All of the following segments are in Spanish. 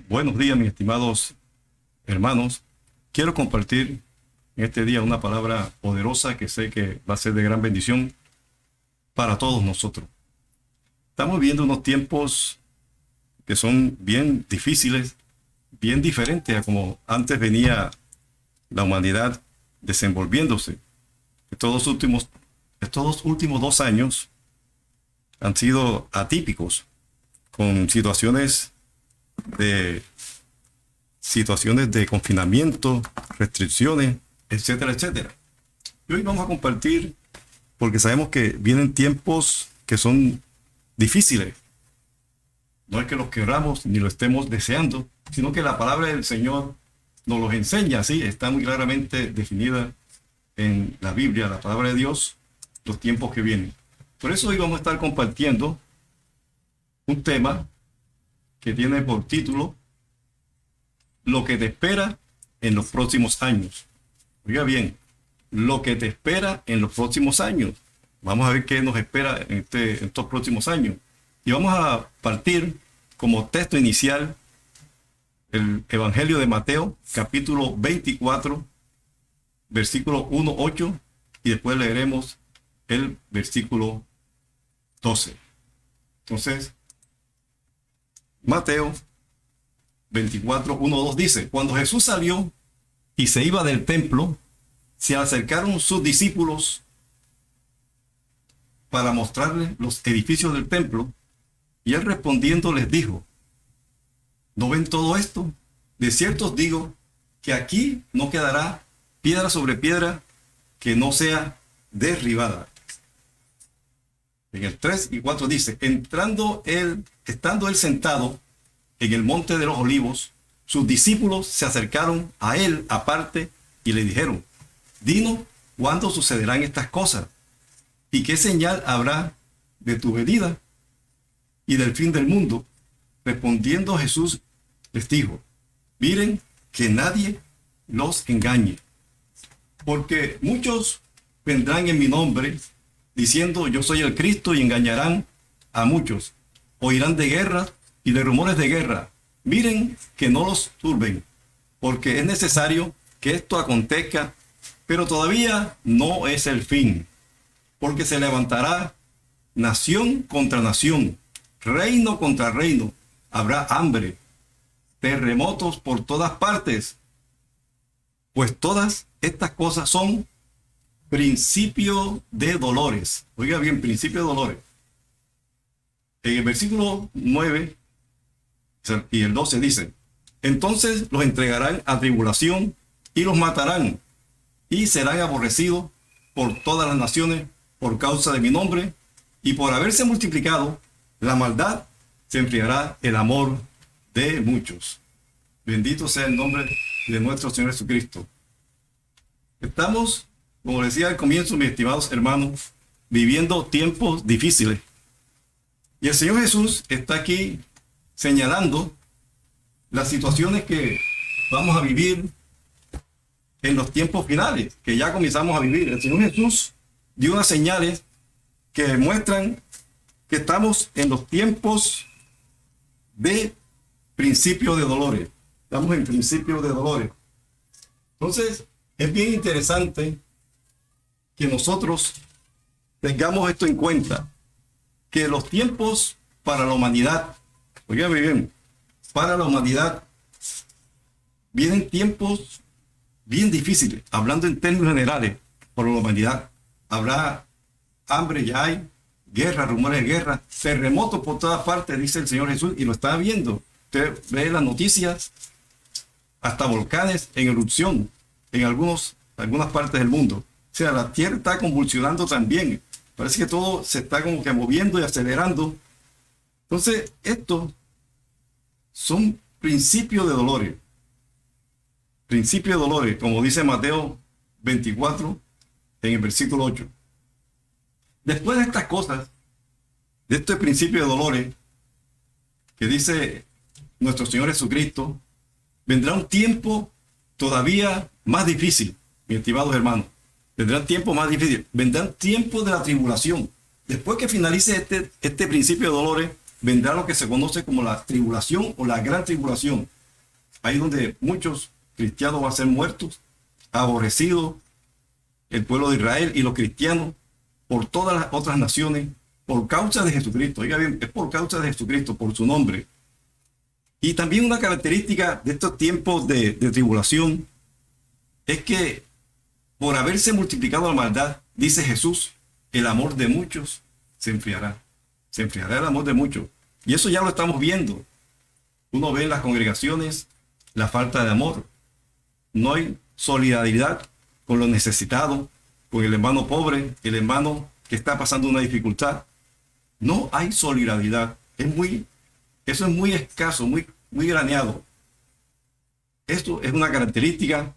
Buenos días, mis estimados hermanos. Quiero compartir en este día una palabra poderosa que sé que va a ser de gran bendición para todos nosotros. Estamos viviendo unos tiempos que son bien difíciles, bien diferentes a como antes venía la humanidad desenvolviéndose. Estos últimos 2 años han sido atípicos, con situaciones de confinamiento, restricciones, etcétera, etcétera. Y hoy vamos a compartir, porque sabemos que vienen tiempos que son difíciles. No es que los queramos ni lo estemos deseando, sino que la palabra del Señor nos los enseña, así está muy claramente definida en la Biblia, la palabra de Dios, los tiempos que vienen. Por eso hoy vamos a estar compartiendo un tema que tiene por título Lo que te espera en los próximos años. Oiga bien, lo que te espera en los próximos años. Vamos a ver qué nos espera en estos próximos años. Y vamos a partir como texto inicial el Evangelio de Mateo, capítulo 24, versículo 1-8, y después leeremos el versículo 12. Entonces, Mateo 24, 1-2 dice: Cuando Jesús salió y se iba del templo, se acercaron sus discípulos para mostrarles los edificios del templo, y él respondiendo les dijo: ¿No ven todo esto? De cierto os digo que aquí no quedará piedra sobre piedra que no sea derribada. En el 3 y 4 dice: estando él sentado en el monte de los olivos, sus discípulos se acercaron a él aparte y le dijeron: Dinos, ¿cuándo sucederán estas cosas? ¿Y qué señal habrá de tu venida y del fin del mundo? Respondiendo Jesús les dijo: Miren que nadie los engañe, porque muchos vendrán en mi nombre diciendo: Yo soy el Cristo, y engañarán a muchos. Oirán de guerras y de rumores de guerra. Miren que no los turben, porque es necesario que esto acontezca, pero todavía no es el fin, porque se levantará nación contra nación, reino contra reino. Habrá hambre, terremotos por todas partes, pues todas estas cosas son principio de dolores. Oiga bien, principio de dolores. En el versículo 9 y el 12 dice: Entonces los entregarán a tribulación y los matarán, y serán aborrecidos por todas las naciones por causa de mi nombre, y por haberse multiplicado la maldad, se enfriará el amor de muchos. Bendito sea el nombre de nuestro Señor Jesucristo. Estamos, como decía al comienzo, mis estimados hermanos, viviendo tiempos difíciles. Y el Señor Jesús está aquí señalando las situaciones que vamos a vivir en los tiempos finales, que ya comenzamos a vivir. El Señor Jesús dio unas señales que muestran que estamos en los tiempos de principio de dolores. Estamos en principio de dolores. Entonces, es bien interesante que nosotros tengamos esto en cuenta, que los tiempos para la humanidad, oigan bien, para la humanidad vienen tiempos bien difíciles, hablando en términos generales, por la humanidad. Habrá hambre, ya hay guerra, rumores de guerra, terremotos por todas partes, dice el Señor Jesús, y lo está viendo. Usted ve las noticias, hasta volcanes en erupción en algunas partes del mundo. O sea, la tierra está convulsionando también. Parece que todo se está como que moviendo y acelerando. Entonces, estos son principios de dolores. Principios de dolores, como dice Mateo 24, en el versículo 8. Después de estas cosas, de este principio de dolores, que dice nuestro Señor Jesucristo, vendrá un tiempo todavía más difícil, mis estimados hermanos. Vendrán tiempos más difíciles. Vendrán tiempos de la tribulación. Después que finalice este principio de dolores, vendrá lo que se conoce como la tribulación o la gran tribulación. ahí donde muchos cristianos van a ser muertos, aborrecidos, el pueblo de Israel y los cristianos por todas las otras naciones, por causa de Jesucristo. Oiga bien, es por causa de Jesucristo, por su nombre. Y también una característica de estos tiempos de tribulación es que por haberse multiplicado la maldad, dice Jesús, el amor de muchos se enfriará. Se enfriará el amor de muchos. Y eso ya lo estamos viendo. Uno ve en las congregaciones la falta de amor. No hay solidaridad con los necesitados, con el hermano pobre, el hermano que está pasando una dificultad. No hay solidaridad. Eso es muy escaso, muy graneado. Esto es una característica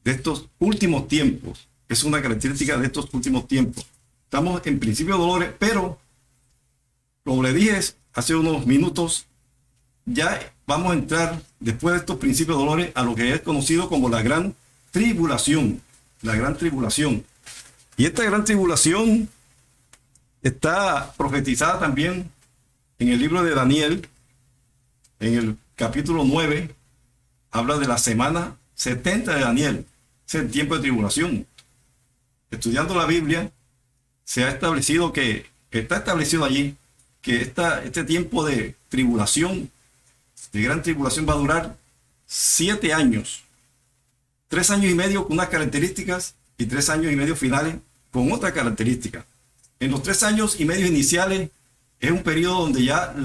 de estos últimos tiempos. Es una característica de estos últimos tiempos. Estamos en principio de dolores, pero como le dije hace unos minutos, ya vamos a entrar después de estos principios de dolores a lo que es conocido como la gran tribulación. La gran tribulación. Y esta gran tribulación está profetizada también en el libro de Daniel, en el capítulo 9, habla de la semana 70 de Daniel. Es el tiempo de tribulación. Estudiando la Biblia, se ha establecido está establecido allí que este tiempo de tribulación, de gran tribulación, va a durar 7 años. 3 años y medio con unas características y 3 años y medio finales con otra característica. En los 3 años y medio iniciales es un periodo donde ya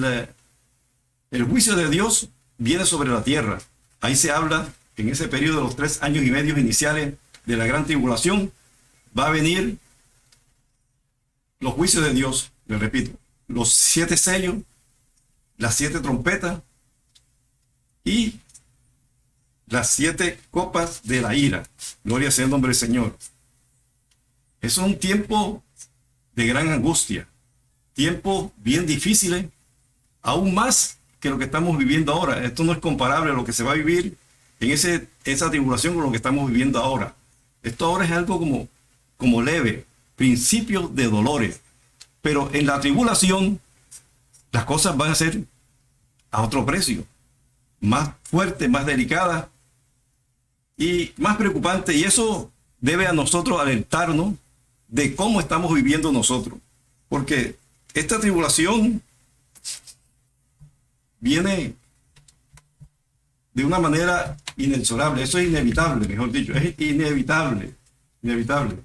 el juicio de Dios viene sobre la tierra. Ahí se habla, en ese periodo de los 3 años y medio iniciales de la gran tribulación, va a venir los juicios de Dios, le repito, los 7 sellos, las 7 trompetas y las 7 copas de la ira. Gloria sea el nombre del Señor. Es un tiempo de gran angustia, tiempo bien difícil, aún más que lo que estamos viviendo ahora. Esto no es comparable a lo que se va a vivir en esa tribulación con lo que estamos viviendo ahora. Esto ahora es algo como leve, principio de dolores. Pero en la tribulación, las cosas van a ser a otro precio, más fuerte, más delicada y más preocupante. Y eso debe a nosotros alertarnos de cómo estamos viviendo nosotros. Porque esta tribulación viene de una manera inexorable. Eso es inevitable, mejor dicho. Es inevitable. Inevitable.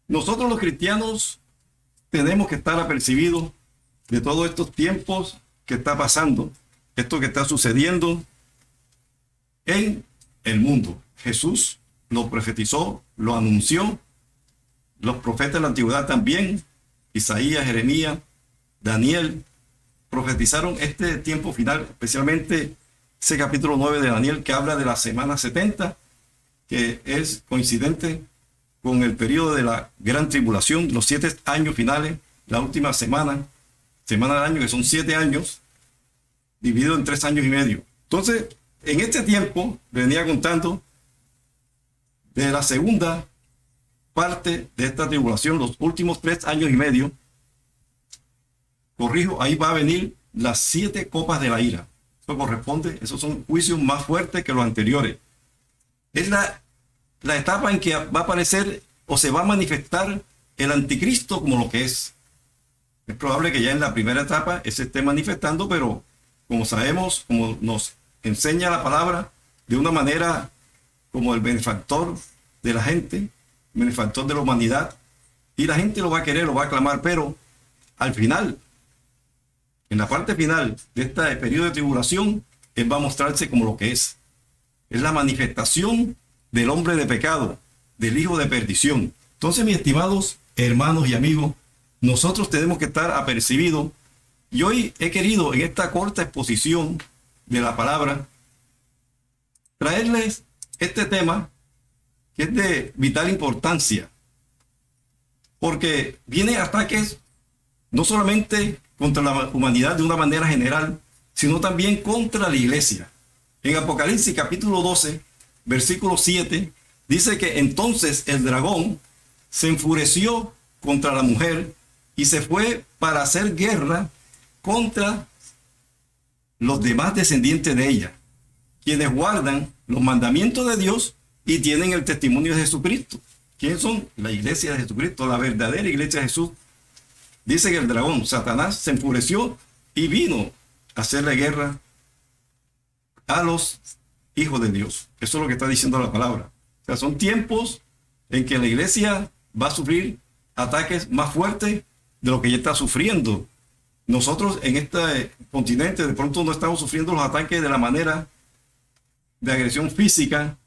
Nosotros los cristianos tenemos que estar apercibidos de todos estos tiempos que está pasando, esto que está sucediendo en el mundo. Jesús lo profetizó, lo anunció, los profetas de la antigüedad también, Isaías, Jeremías, Daniel, profetizaron este tiempo final, especialmente ese capítulo 9 de Daniel que habla de la semana 70, que es coincidente con el periodo de la gran tribulación, los 7 años finales, la última semana del año, que son 7 años, dividido en 3 años y medio. Entonces, en este tiempo, venía contando de la segunda parte de esta tribulación, los últimos 3 años y medio, corrijo, ahí va a venir las 7 copas de la ira. Eso corresponde, esos son juicios más fuertes que los anteriores. Es la etapa en que va a aparecer o se va a manifestar el anticristo como lo que es. Es probable que ya en la primera etapa se esté manifestando, pero como sabemos, como nos enseña la palabra, de una manera como el benefactor de la gente, benefactor de la humanidad, y la gente lo va a querer, lo va a aclamar, pero al final, en la parte final de este periodo de tribulación, él va a mostrarse como lo que es. Es la manifestación del hombre de pecado, del hijo de perdición. Entonces, mis estimados hermanos y amigos, nosotros tenemos que estar apercibidos. Y hoy he querido, en esta corta exposición de la palabra, traerles este tema que es de vital importancia, porque viene ataques no solamente contra la humanidad de una manera general, sino también contra la iglesia. En Apocalipsis capítulo 12, versículo 7, dice que entonces el dragón se enfureció contra la mujer y se fue para hacer guerra contra los demás descendientes de ella. quienes guardan los mandamientos de Dios y tienen el testimonio de Jesucristo. ¿Quiénes son? La iglesia de Jesucristo, la verdadera iglesia de Jesús. Dice que el dragón, Satanás, se enfureció y vino a hacerle guerra a los hijos de Dios. Eso es lo que está diciendo la palabra. O sea, son tiempos en que la iglesia va a sufrir ataques más fuertes de lo que ya está sufriendo. Nosotros en este continente de pronto no estamos sufriendo los ataques de la manera de agresión física,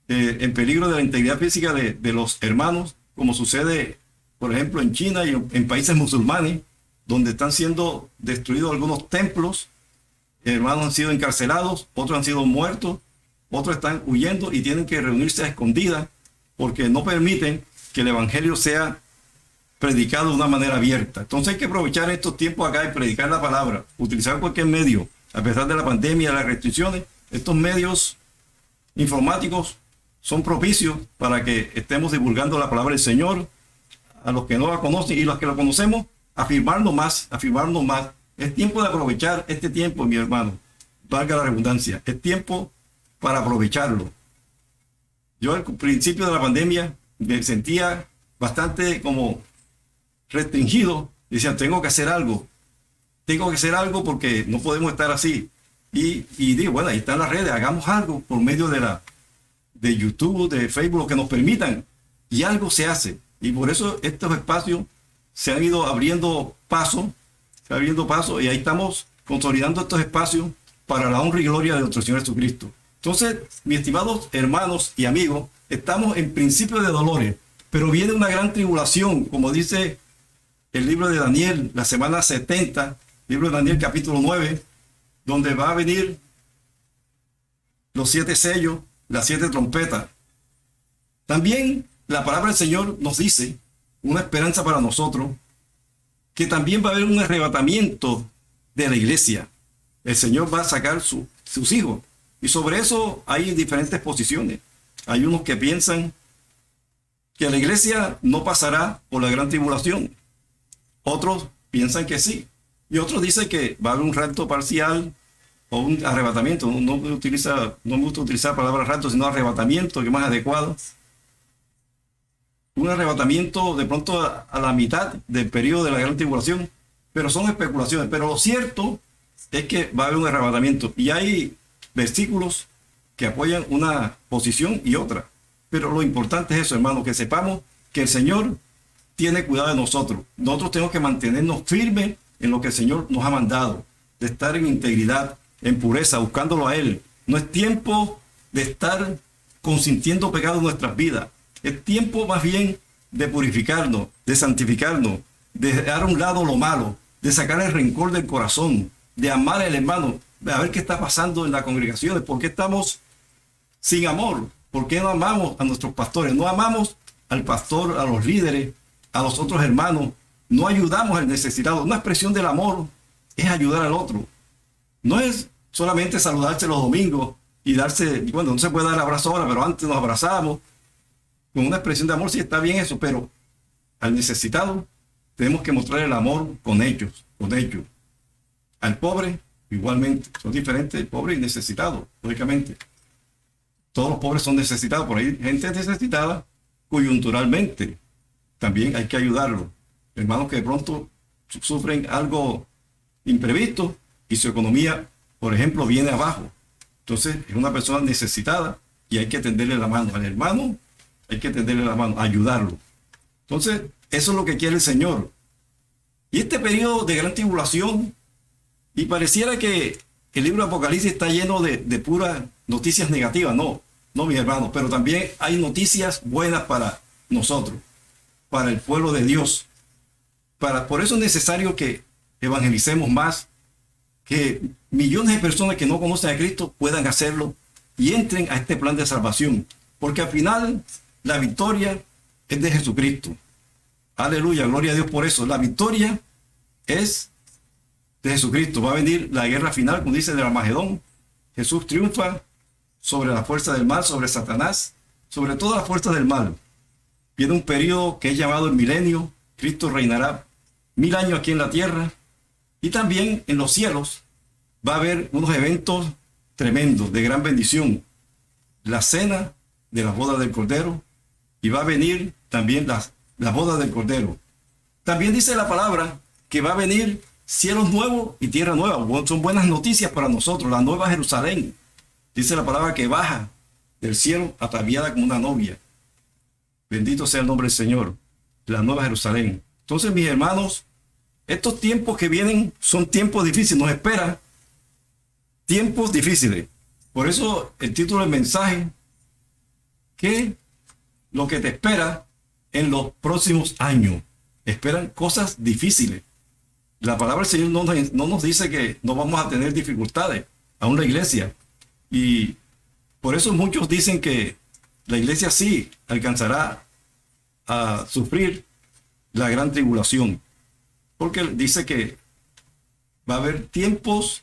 en peligro de la integridad física de los hermanos, como sucede, por ejemplo, en China y en países musulmanes, donde están siendo destruidos algunos templos, hermanos han sido encarcelados, otros han sido muertos, otros están huyendo y tienen que reunirse a escondidas porque no permiten que el evangelio sea predicado de una manera abierta. Entonces hay que aprovechar estos tiempos acá y predicar la palabra, utilizar cualquier medio, a pesar de la pandemia, las restricciones. Estos medios informáticos son propicios para que estemos divulgando la palabra del Señor a los que no la conocen y los que la conocemos, afirmarnos más, afirmarnos más. Es tiempo de aprovechar este tiempo, mi hermano, valga la redundancia, es tiempo para aprovecharlo. Yo al principio de la pandemia me sentía bastante como restringido, decían, tengo que hacer algo porque no podemos estar así. Y digo, bueno, ahí están las redes, hagamos algo por medio de YouTube, de Facebook, lo que nos permitan, y algo se hace. Y por eso estos espacios se han ido abriendo paso, y ahí estamos consolidando estos espacios para la honra y gloria de nuestro Señor Jesucristo. Entonces, mis estimados hermanos y amigos, estamos en principio de dolores, pero viene una gran tribulación, como dice el libro de Daniel, la semana 70, libro de Daniel capítulo 9, donde va a venir los 7 sellos, las 7 trompetas. También la palabra del Señor nos dice, una esperanza para nosotros, que también va a haber un arrebatamiento de la iglesia. El Señor va a sacar sus hijos. Y sobre eso hay diferentes posiciones. Hay unos que piensan que la iglesia no pasará por la gran tribulación. Otros piensan que sí. Y otros dicen que va a haber un rapto parcial o un arrebatamiento. No me gusta utilizar la palabra rapto, sino arrebatamiento, que es más adecuado. Un arrebatamiento de pronto a la mitad del periodo de la gran tribulación. Pero son especulaciones. Pero lo cierto es que va a haber un arrebatamiento. Y hay versículos que apoyan una posición y otra. Pero lo importante es eso, hermano, que sepamos que el Señor tiene cuidado de nosotros. Nosotros tenemos que mantenernos firmes en lo que el Señor nos ha mandado, de estar en integridad, en pureza, buscándolo a Él. No es tiempo de estar consintiendo pecado en nuestras vidas. Es tiempo más bien de purificarnos, de santificarnos, de dejar a un lado lo malo, de sacar el rencor del corazón, de amar al hermano, de ver qué está pasando en las congregaciones, por qué estamos sin amor, por qué no amamos a nuestros pastores, no amamos al pastor, a los líderes, a los otros hermanos, no ayudamos al necesitado. Una expresión del amor es ayudar al otro. No es solamente saludarse los domingos y darse, bueno, no se puede dar abrazo ahora, pero antes nos abrazamos. Con una expresión de amor sí está bien eso, pero al necesitado tenemos que mostrar el amor con hechos, con hechos. Al pobre, igualmente, son diferentes, pobre y necesitado, lógicamente. Todos los pobres son necesitados, por ahí gente necesitada coyunturalmente. También hay que ayudarlo. Hermanos que de pronto sufren algo imprevisto y su economía, por ejemplo, viene abajo. Entonces es una persona necesitada y hay que tenderle la mano. Al hermano hay que tenderle la mano, ayudarlo. Entonces eso es lo que quiere el Señor. Y este periodo de gran tribulación, y pareciera que el libro de Apocalipsis está lleno de puras noticias negativas. No, mis hermanos, pero también hay noticias buenas para nosotros, para el pueblo de Dios. Por eso es necesario que evangelicemos más, que millones de personas que no conocen a Cristo puedan hacerlo y entren a este plan de salvación, porque al final la victoria es de Jesucristo. Aleluya, gloria a Dios por eso. La victoria es de Jesucristo. Va a venir la guerra final, como dice del Armagedón. Jesús triunfa sobre la fuerza del mal, sobre Satanás, sobre todas las fuerzas del mal. Viene un periodo que es llamado el milenio. Cristo reinará 1000 años aquí en la tierra, y también en los cielos va a haber unos eventos tremendo, de gran bendición. La cena de las bodas del Cordero, y va a venir también las bodas del Cordero. También dice la palabra que va a venir cielos nuevos y tierra nueva. Son buenas noticias para nosotros, la nueva Jerusalén. Dice la palabra que baja del cielo ataviada como una novia. Bendito sea el nombre del Señor, la nueva Jerusalén. Entonces, mis hermanos, estos tiempos que vienen son tiempos difíciles, nos esperan tiempos difíciles. Por eso el título del mensaje, que lo que te espera en los próximos años. Esperan cosas difíciles. La palabra del Señor no nos dice que no vamos a tener dificultades, aún la iglesia. Y por eso muchos dicen que la iglesia sí alcanzará a sufrir la gran tribulación. Porque dice que va a haber tiempos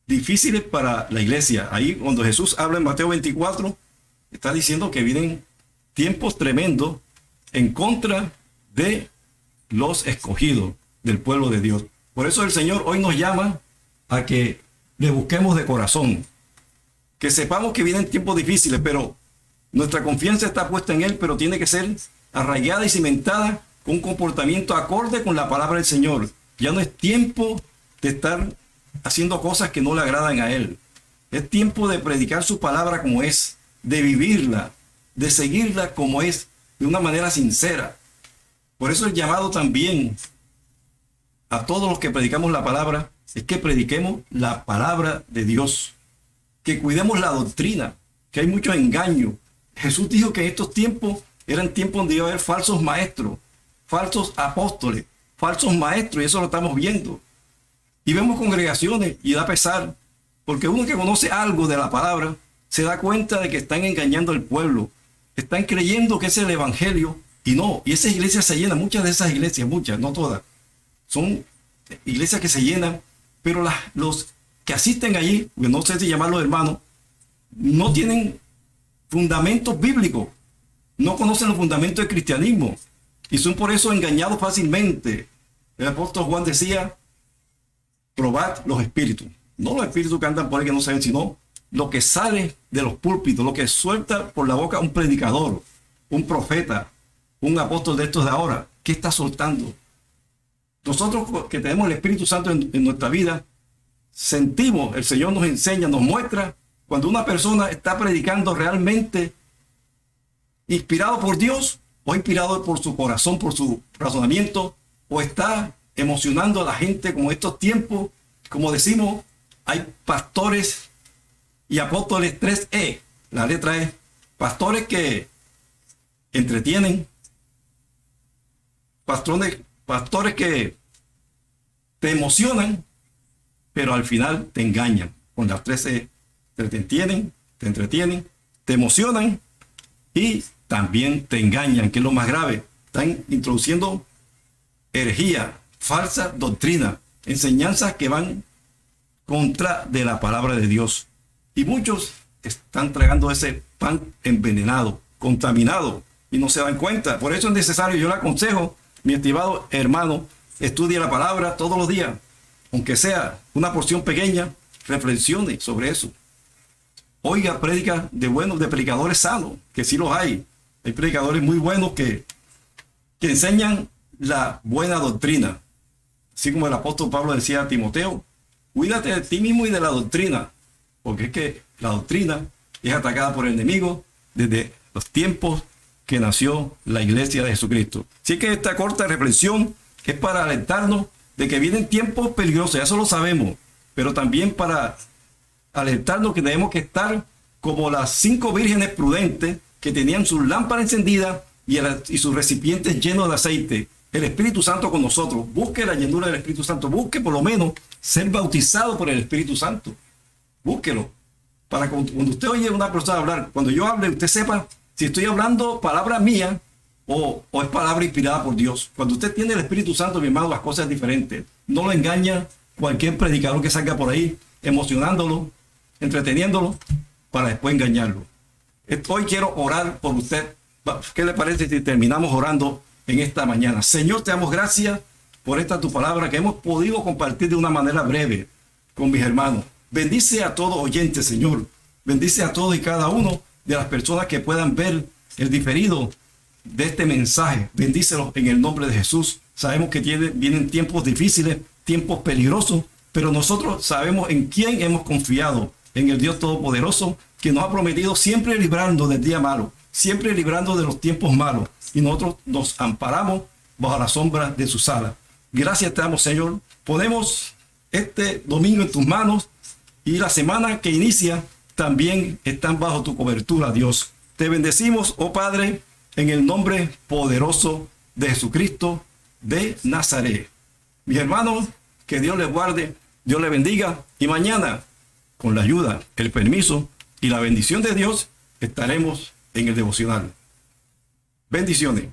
difíciles para la iglesia. Ahí cuando Jesús habla en Mateo 24, está diciendo que vienen tiempos tremendos en contra de los escogidos del pueblo de Dios. Por eso el Señor hoy nos llama a que le busquemos de corazón, que sepamos que vienen tiempos difíciles, pero nuestra confianza está puesta en Él, pero tiene que ser arraigada y cimentada con un comportamiento acorde con la palabra del Señor. Ya no es tiempo de estar haciendo cosas que no le agradan a Él. Es tiempo de predicar su palabra como es, de vivirla, de seguirla como es, de una manera sincera. Por eso el llamado también a todos los que predicamos la palabra es que prediquemos la palabra de Dios, que cuidemos la doctrina, que hay mucho engaño. Jesús dijo que en estos tiempos eran tiempos donde iba a haber falsos maestros, falsos apóstoles, falsos maestros, y eso lo estamos viendo. Y vemos congregaciones y da pesar, porque uno que conoce algo de la palabra se da cuenta de que están engañando al pueblo, están creyendo que es el evangelio y no. Y esas iglesias se llenan, muchas de esas iglesias, muchas, no todas, son iglesias que se llenan, pero los que asisten allí, no sé si llamarlos hermanos, no tienen fundamentos bíblicos, no conocen los fundamentos del cristianismo y son por eso engañados fácilmente. El apóstol Juan decía: probad los espíritus, no los espíritus que andan por ahí que no saben, sino lo que sale de los púlpitos, lo que suelta por la boca un predicador, un profeta, un apóstol de estos de ahora. ¿Qué está soltando? Nosotros que tenemos el Espíritu Santo en nuestra vida, sentimos, el Señor nos enseña, nos muestra cuando una persona está predicando realmente inspirado por Dios o inspirado por su corazón, por su razonamiento, o está emocionando a la gente como estos tiempos. Como decimos, hay pastores y apóstoles 3E. La letra E. Pastores que entretienen, pastores que te emocionan, pero al final te engañan. Con las 3E, te entretienen, te emocionan y también te engañan, que es lo más grave. Están introduciendo herejía, falsa doctrina, enseñanzas que van contra de la palabra de Dios. Y muchos están tragando ese pan envenenado, contaminado, y no se dan cuenta. Por eso es necesario, yo le aconsejo, mi estimado hermano, estudie la palabra todos los días, aunque sea una porción pequeña, reflexione sobre eso. Oiga prédica de predicadores sanos, que sí los hay. Hay predicadores muy buenos que enseñan la buena doctrina. Así como el apóstol Pablo decía a Timoteo: cuídate de ti mismo y de la doctrina, porque es que la doctrina es atacada por el enemigo desde los tiempos que nació la iglesia de Jesucristo. Así que esta corta reflexión es para alertarnos de que vienen tiempos peligrosos, eso lo sabemos, pero también para alertarnos que tenemos que estar como las 5 vírgenes prudentes que tenían sus lámparas encendidas y sus recipientes llenos de aceite. El Espíritu Santo con nosotros. Busque la llenura del Espíritu Santo. Busque por lo menos ser bautizado por el Espíritu Santo. Búsquelo. Para cuando usted oye a una persona hablar, cuando yo hable, usted sepa si estoy hablando palabra mía o es palabra inspirada por Dios. Cuando usted tiene el Espíritu Santo, mi hermano, las cosas son diferentes. No lo engaña cualquier predicador que salga por ahí emocionándolo, entreteniéndolo, para después engañarlo. Hoy quiero orar por usted. ¿Qué le parece si terminamos orando en esta mañana? Señor, te damos gracias por esta tu palabra que hemos podido compartir de una manera breve con mis hermanos. Bendice a todo oyente, Señor. Bendice a todos y cada uno de las personas que puedan ver el diferido de este mensaje. Bendícelos en el nombre de Jesús. Sabemos que vienen tiempos difíciles, tiempos peligrosos, pero nosotros sabemos en quién hemos confiado, en el Dios Todopoderoso, que nos ha prometido siempre librarnos del día malo, siempre librarnos de los tiempos malos, y nosotros nos amparamos bajo la sombra de sus alas. Gracias te damos, Señor. Ponemos este domingo en tus manos, y la semana que inicia también están bajo tu cobertura, Dios. Te bendecimos, oh Padre, en el nombre poderoso de Jesucristo de Nazaret. Mis hermanos, que Dios les guarde, Dios les bendiga, y mañana, con la ayuda, el permiso y la bendición de Dios, estaremos en el devocional. Bendiciones.